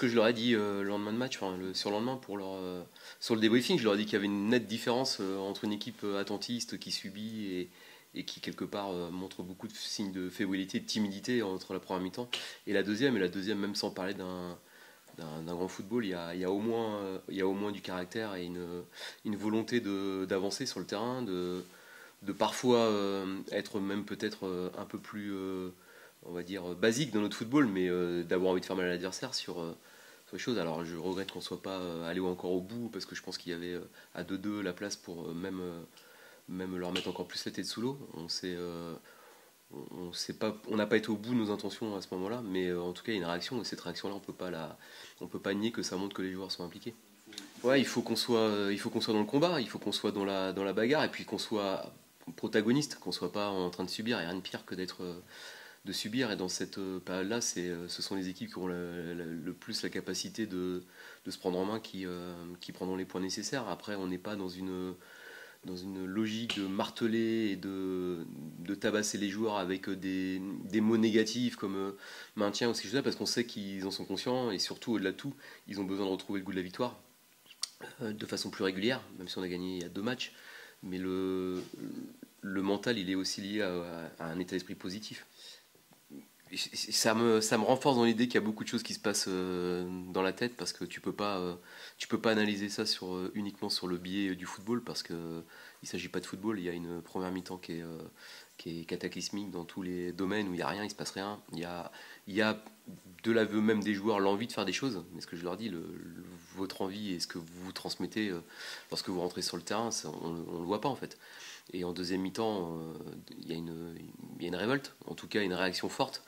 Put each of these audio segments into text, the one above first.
que je leur ai dit le lendemain de match, enfin le surlendemain sur le débriefing, je leur ai dit qu'il y avait une nette différence entre une équipe attentiste qui subit et qui quelque part montre beaucoup de signes de fébrilité, de timidité entre la première mi-temps et la deuxième. Et la deuxième, même sans parler d'un grand football, il y a au moins du caractère et une volonté d'avancer sur le terrain, de parfois être même peut-être un peu plus, on va dire, basique dans notre football, mais d'avoir envie de faire mal à l'adversaire sur les choses. Alors je regrette qu'on ne soit pas allé encore au bout, parce que je pense qu'il y avait à 2-2 la place pour même leur mettre encore plus la tête sous l'eau. On n'a pas été au bout de nos intentions à ce moment-là, mais en tout cas il y a une réaction, et cette réaction-là on peut pas nier que ça montre que les joueurs sont impliqués. Ouais, il faut qu'on soit dans le combat, il faut qu'on soit dans la bagarre, et puis qu'on soit protagoniste, qu'on soit pas en train de subir. Il n'y a rien de pire que de subir, et dans cette période-là, ce sont les équipes qui ont le plus la capacité de se prendre en main qui prendront les points nécessaires. Après, on n'est pas dans une logique de marteler et de tabasser les joueurs avec des mots négatifs comme maintien ou ces choses-là, parce qu'on sait qu'ils en sont conscients, et surtout, au-delà de tout, ils ont besoin de retrouver le goût de la victoire de façon plus régulière, même si on a gagné il y a 2 matchs. Mais le mental, il est aussi lié à un état d'esprit positif. Ça me renforce dans l'idée qu'il y a beaucoup de choses qui se passent dans la tête, parce que tu peux pas analyser ça uniquement sur le biais du football, parce que il s'agit pas de football. Il y a une première mi-temps qui est cataclysmique dans tous les domaines où il y a rien, il se passe rien. Il y a de l'aveu même des joueurs l'envie de faire des choses, mais ce que je leur dis, votre envie et ce que vous transmettez lorsque vous rentrez sur le terrain, on le voit pas en fait. Et en deuxième mi-temps, il y a une révolte, en tout cas une réaction forte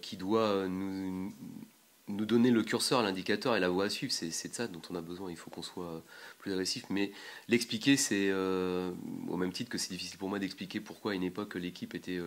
qui doit nous donner le curseur, l'indicateur et la voie à suivre. C'est de ça dont on a besoin. Il faut qu'on soit plus agressif. Mais l'expliquer, c'est au même titre que c'est difficile pour moi d'expliquer pourquoi à une époque l'équipe était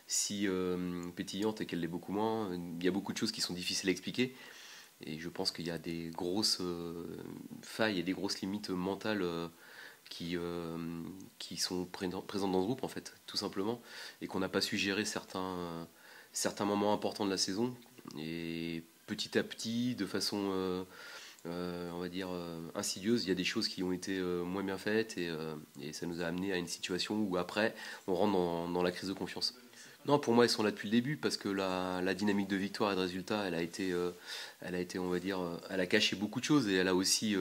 si pétillante et qu'elle l'est beaucoup moins. Il y a beaucoup de choses qui sont difficiles à expliquer. Et je pense qu'il y a des grosses failles et des grosses limites mentales qui sont présentes dans ce groupe, en fait, tout simplement. Et qu'on n'a pas su gérer certains moments importants de la saison. Et petit à petit, de façon, on va dire, insidieuse, il y a des choses qui ont été moins bien faites, et ça nous a amené à une situation où après, on rentre dans la crise de confiance. Non, pour moi, ils sont là depuis le début, parce que la dynamique de victoire et de résultat, elle a été, on va dire, elle a caché beaucoup de choses, et elle a aussi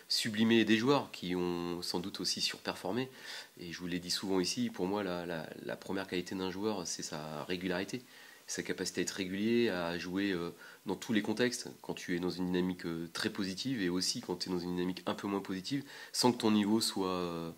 sublimé des joueurs qui ont sans doute aussi surperformé. Et je vous l'ai dit souvent ici, pour moi, la première qualité d'un joueur, c'est sa régularité, sa capacité à être régulier, à jouer dans tous les contextes, quand tu es dans une dynamique très positive, et aussi quand tu es dans une dynamique un peu moins positive, sans que ton niveau soit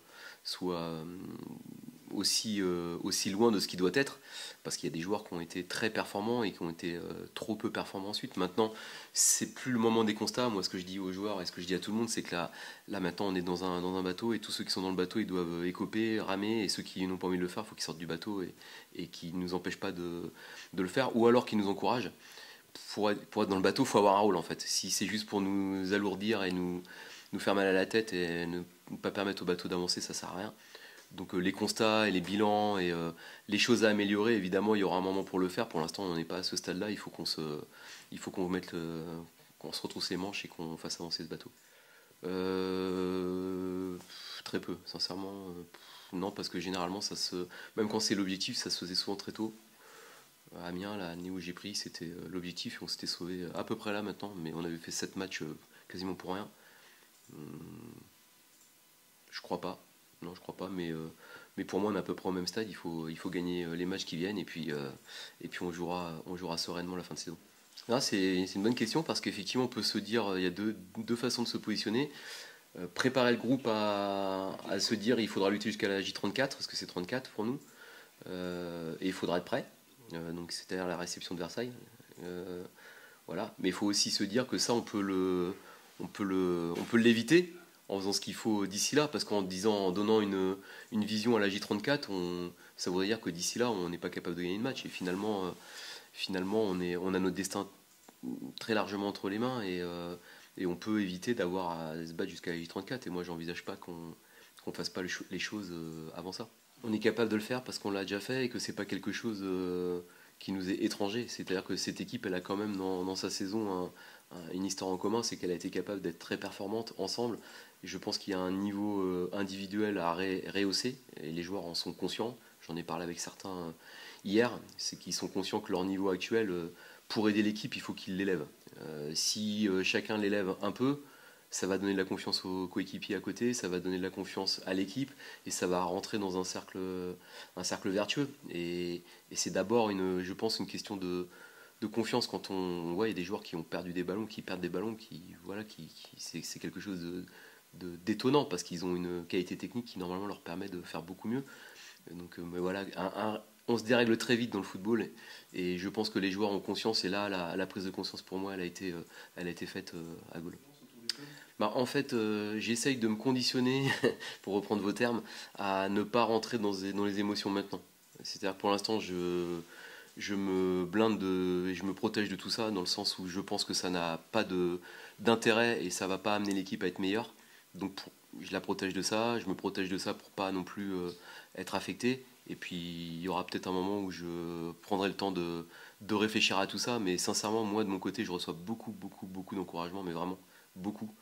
aussi loin de ce qui doit être, parce qu'il y a des joueurs qui ont été très performants et qui ont été trop peu performants ensuite. Maintenant, c'est plus le moment des constats. Moi, ce que je dis aux joueurs et ce que je dis à tout le monde, c'est que là maintenant, on est dans un bateau, et tous ceux qui sont dans le bateau, ils doivent écoper, ramer, et ceux qui n'ont pas envie de le faire, il faut qu'ils sortent du bateau, et qui ne nous empêchent pas de le faire, ou alors qui nous encouragent. Pour être dans le bateau, il faut avoir un rôle, en fait. Si c'est juste pour nous alourdir et nous faire mal à la tête et ne pas permettre au bateau d'avancer, ça sert à rien. Donc les constats et les bilans et les choses à améliorer, évidemment, il y aura un moment pour le faire. Pour l'instant, on n'en est pas à ce stade-là. Il faut qu'on se retrousse les manches et qu'on fasse avancer ce bateau. Très peu, sincèrement. Non, parce que généralement, même quand c'est l'objectif, ça se faisait souvent très tôt. À Amiens, l'année où j'ai pris, c'était l'objectif, et on s'était sauvé à peu près là maintenant, mais on avait fait 7 matchs quasiment pour rien. Je crois pas. Non, je crois pas, mais pour moi, on est à peu près au même stade. Il faut gagner les matchs qui viennent, et puis on jouera sereinement la fin de saison. Là, c'est une bonne question, parce qu'effectivement, on peut se dire, il y a deux façons de se positionner. Préparer le groupe à se dire, il faudra lutter jusqu'à la J34, parce que c'est 34 pour nous, et il faudra être prêt. Donc, c'est-à-dire la réception de Versailles. Voilà. Mais il faut aussi se dire que ça, on peut l'éviter en faisant ce qu'il faut d'ici là, parce en donnant une vision à la J34, ça voudrait dire que d'ici là, on n'est pas capable de gagner le match. Et finalement, on a notre destin très largement entre les mains, et on peut éviter d'avoir à se battre jusqu'à la J34. Et moi, j'envisage pas qu'on fasse pas les choses avant ça. On est capable de le faire parce qu'on l'a déjà fait, et que c'est pas quelque chose qui nous est étranger. C'est-à-dire que cette équipe, elle a quand même dans sa saison une histoire en commun, c'est qu'elle a été capable d'être très performante ensemble. Et je pense qu'il y a un niveau individuel à rehausser, et les joueurs en sont conscients. J'en ai parlé avec certains hier, c'est qu'ils sont conscients que leur niveau actuel, pour aider l'équipe, il faut qu'ils l'élèvent. Si chacun l'élève un peu, ça va donner de la confiance aux coéquipiers à côté, ça va donner de la confiance à l'équipe, et ça va rentrer dans un cercle vertueux. Et c'est d'abord, je pense, une question de confiance quand on voit il y a des joueurs qui ont perdu des ballons, qui perdent des ballons, voilà, c'est quelque chose d'étonnant parce qu'ils ont une qualité technique qui normalement leur permet de faire beaucoup mieux. Donc, mais voilà, on se dérègle très vite dans le football et je pense que les joueurs ont conscience et là, la prise de conscience pour moi, elle a été faite à Gaulle. Bah, en fait, j'essaye de me conditionner, pour reprendre vos termes, à ne pas rentrer dans les émotions maintenant. C'est-à-dire que pour l'instant, je me blinde et je me protège de tout ça dans le sens où je pense que ça n'a pas d'intérêt et ça va pas amener l'équipe à être meilleure. Donc je la protège de ça, je me protège de ça pour pas non plus être affecté. Et puis il y aura peut-être un moment où je prendrai le temps de réfléchir à tout ça. Mais sincèrement, moi de mon côté, je reçois beaucoup, beaucoup, beaucoup d'encouragement, mais vraiment beaucoup.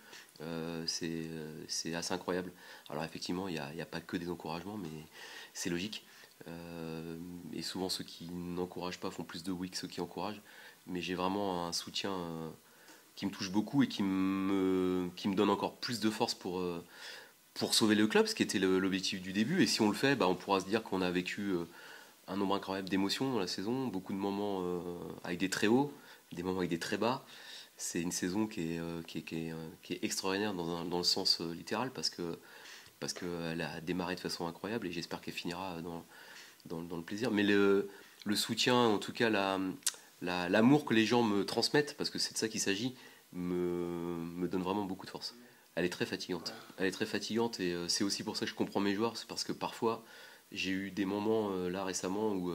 C'est assez incroyable. Alors effectivement, il y a pas que des encouragements, mais c'est logique. Et souvent ceux qui n'encouragent pas font plus de oui que ceux qui encouragent. Mais j'ai vraiment un soutien qui me touche beaucoup et qui me donne encore plus de force pour sauver le club, ce qui était l'objectif du début. Et si on le fait, bah, on pourra se dire qu'on a vécu un nombre incroyable d'émotions dans la saison, beaucoup de moments avec des très hauts, des moments avec des très bas. C'est une saison qui est extraordinaire dans le sens littéral parce qu'elle a démarré de façon incroyable et j'espère qu'elle finira dans le plaisir. Mais le soutien, en tout cas l'amour que les gens me transmettent, parce que c'est de ça qu'il s'agit, me donne vraiment beaucoup de force. Elle est très fatigante. Elle est très fatigante et c'est aussi pour ça que je comprends mes joueurs, c'est parce que parfois j'ai eu des moments là récemment où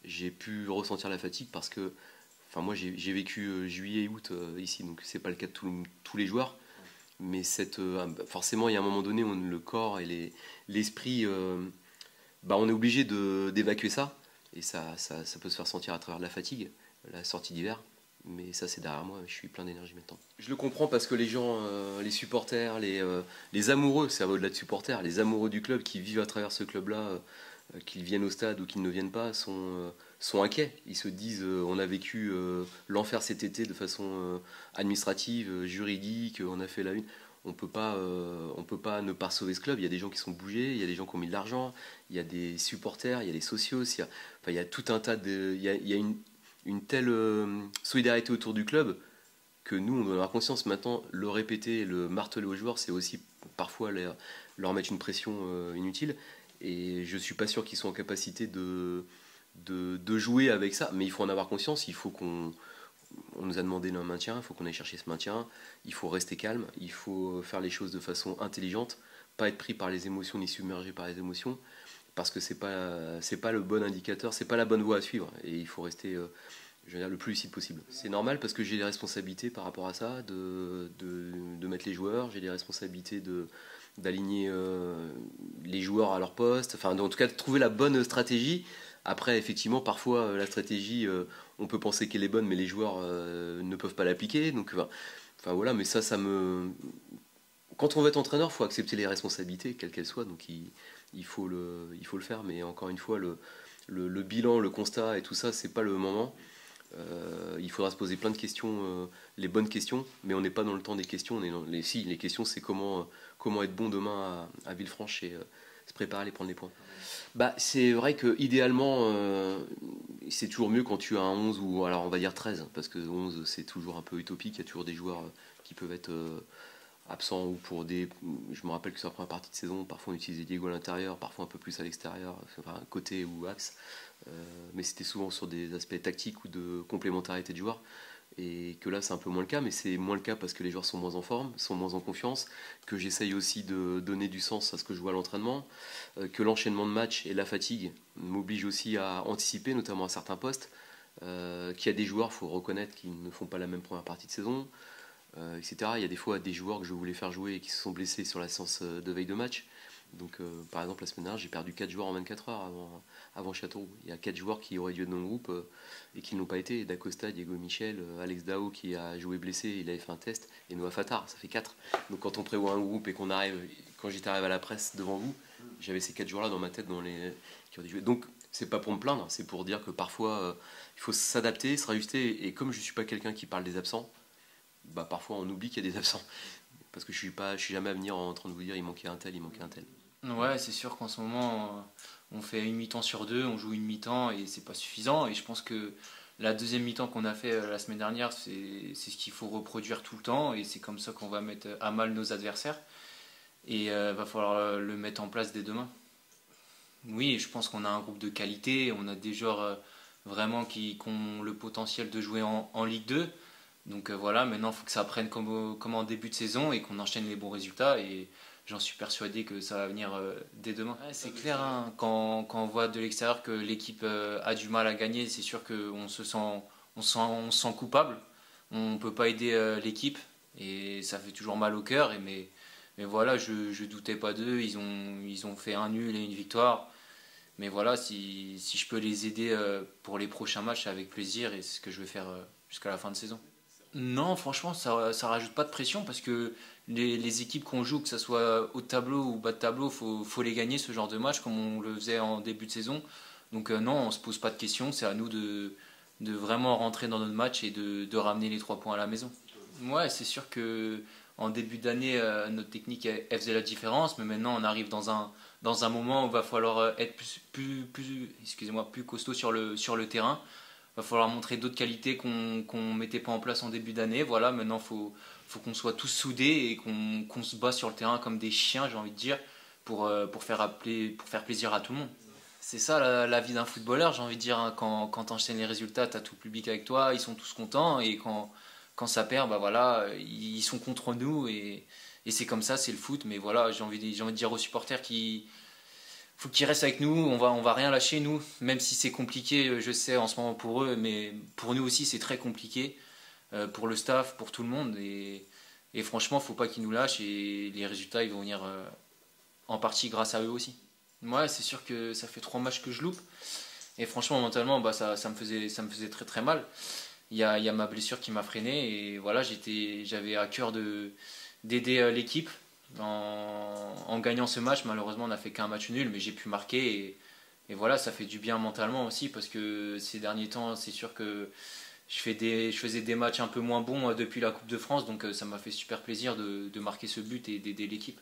j'ai pu ressentir la fatigue parce que, enfin moi j'ai vécu juillet et août ici, donc c'est pas le cas de tous les joueurs, mais forcément il y a un moment donné où le corps et l'esprit bah, on est obligé d'évacuer ça. Et ça peut se faire sentir à travers la fatigue, la sortie d'hiver. Mais ça, c'est derrière moi, je suis plein d'énergie maintenant. Je le comprends parce que les gens, les supporters, les amoureux, ça va au-delà de supporters, les amoureux du club qui vivent à travers ce club-là, qu'ils viennent au stade ou qu'ils ne viennent pas, sont inquiets. Ils se disent on a vécu l'enfer cet été de façon administrative, juridique, on a fait la une. On peut pas ne pas sauver ce club. Il y a des gens qui sont bougés, il y a des gens qui ont mis de l'argent, il y a des supporters, il y a des socios, il y a tout un tas de. Il y a une telle solidarité autour du club que nous, on doit avoir conscience. Maintenant, le répéter, le marteler aux joueurs, c'est aussi parfois leur mettre une pression inutile. Et je suis pas sûr qu'ils soient en capacité de jouer avec ça. Mais il faut en avoir conscience. Il faut on nous a demandé un maintien, il faut qu'on aille chercher ce maintien. Il faut rester calme. Il faut faire les choses de façon intelligente. Pas être pris par les émotions ni submergé par les émotions. Parce que c'est pas le bon indicateur, c'est pas la bonne voie à suivre. Et il faut rester je veux dire, le plus lucide possible. C'est normal parce que j'ai des responsabilités par rapport à ça, de mettre les joueurs, j'ai des responsabilités d'aligner les joueurs à leur poste, enfin en tout cas de trouver la bonne stratégie. Après, effectivement, parfois la stratégie, on peut penser qu'elle est bonne, mais les joueurs ne peuvent pas l'appliquer. Donc, enfin voilà, mais ça me. Quand on veut être entraîneur, il faut accepter les responsabilités, quelles qu'elles soient. Donc il faut il faut le faire. Mais encore une fois, le bilan, le constat et tout ça, c'est pas le moment. Il faudra se poser plein de questions, les bonnes questions, mais on n'est pas dans le temps des questions. On est dans si, les questions, c'est comment être bon demain à Villefranche et se préparer à aller prendre les points. Bah, c'est vrai que idéalement, c'est toujours mieux quand tu as un 11 ou alors on va dire 13, parce que 11 c'est toujours un peu utopique. Il y a toujours des joueurs qui peuvent être absents ou pour des. Je me rappelle que sur la première partie de saison, parfois on utilisait Diego à l'intérieur, parfois un peu plus à l'extérieur, enfin côté ou axe. Mais c'était souvent sur des aspects tactiques ou de complémentarité de joueurs. Et que là, c'est un peu moins le cas, mais c'est moins le cas parce que les joueurs sont moins en forme, sont moins en confiance, que j'essaye aussi de donner du sens à ce que je vois à l'entraînement, que l'enchaînement de matchs et la fatigue m'obligent aussi à anticiper, notamment à certains postes, qu'il y a des joueurs, il faut reconnaître, qui ne font pas la même première partie de saison, etc. Il y a des fois des joueurs que je voulais faire jouer et qui se sont blessés sur la séance de veille de match. Donc, par exemple, la semaine dernière, j'ai perdu 4 joueurs en 24 heures avant Châteauroux. Il y a 4 joueurs qui auraient dû être dans le groupe et qui ne l'ont pas été. Dacosta, Diego Michel, Alex Dao qui a joué blessé, il avait fait un test, et Noah Fatar, ça fait 4. Donc, quand on prévoit un groupe et quand j'étais arrivé à la presse devant vous, j'avais ces 4 joueurs-là dans ma tête qui auraient dû jouer. Donc, c'est pas pour me plaindre, c'est pour dire que parfois, il faut s'adapter, se rajuster. Et comme je suis pas quelqu'un qui parle des absents, bah, parfois on oublie qu'il y a des absents. Parce que je suis jamais à venir en train de vous dire il manquait un tel, il manquait un tel. Ouais, c'est sûr qu'en ce moment, on fait une mi-temps sur deux, on joue une mi-temps et c'est pas suffisant. Et je pense que la deuxième mi-temps qu'on a fait la semaine dernière, c'est ce qu'il faut reproduire tout le temps et c'est comme ça qu'on va mettre à mal nos adversaires. Et va falloir le mettre en place dès demain. Oui, je pense qu'on a un groupe de qualité, on a des joueurs vraiment qui ont le potentiel de jouer en Ligue 2. Donc voilà, maintenant il faut que ça prenne comme en début de saison et qu'on enchaîne les bons résultats. Et j'en suis persuadé que ça va venir dès demain. Ouais, c'est clair, hein, quand on voit de l'extérieur que l'équipe a du mal à gagner, c'est sûr qu'on on se sent coupable. On ne peut pas aider l'équipe et ça fait toujours mal au cœur. Mais voilà, je ne doutais pas d'eux. Ils ont fait un nul et une victoire. Mais voilà, si je peux les aider pour les prochains matchs, c'est avec plaisir et c'est ce que je vais faire jusqu'à la fin de saison. Non, franchement, ça rajoute pas de pression parce que les équipes qu'on joue, que ce soit haut de tableau ou bas de tableau, faut les gagner ce genre de match comme on le faisait en début de saison. Donc non, on se pose pas de questions, c'est à nous de vraiment rentrer dans notre match et de ramener les 3 points à la maison. Ouais, c'est sûr que en début d'année, notre technique elle faisait la différence, mais maintenant on arrive dans un moment où il va falloir être excusez-moi, plus costaud sur le terrain. Il va falloir montrer d'autres qualités qu'on mettait pas en place en début d'année. Voilà, maintenant faut qu'on soit tous soudés et qu'on se bat sur le terrain comme des chiens, j'ai envie de dire, pour faire plaisir à tout le monde. C'est ça la vie d'un footballeur, j'ai envie de dire, hein. Quand tu enchaînes les résultats, tu as tout le public avec toi, ils sont tous contents, et quand ça perd, bah voilà, ils sont contre nous, et c'est comme ça, c'est le foot. Mais voilà, j'ai envie de dire aux supporters qu'il faut qu'ils restent avec nous, on va rien lâcher, nous, même si c'est compliqué, je sais, en ce moment pour eux, mais pour nous aussi, c'est très compliqué, pour le staff, pour tout le monde, et franchement, faut pas qu'ils nous lâchent, et les résultats, ils vont venir en partie grâce à eux aussi. Ouais, c'est sûr que ça fait 3 matchs que je loupe. Et franchement, mentalement, bah, ça me faisait très très mal. Il y a ma blessure qui m'a freiné. Et voilà, j'avais à cœur d'aider l'équipe en gagnant ce match. Malheureusement, on n'a fait qu'un match nul, mais j'ai pu marquer. Et voilà, ça fait du bien mentalement aussi. Parce que ces derniers temps, c'est sûr que je faisais des matchs un peu moins bons depuis la Coupe de France. Donc ça m'a fait super plaisir de marquer ce but et d'aider l'équipe.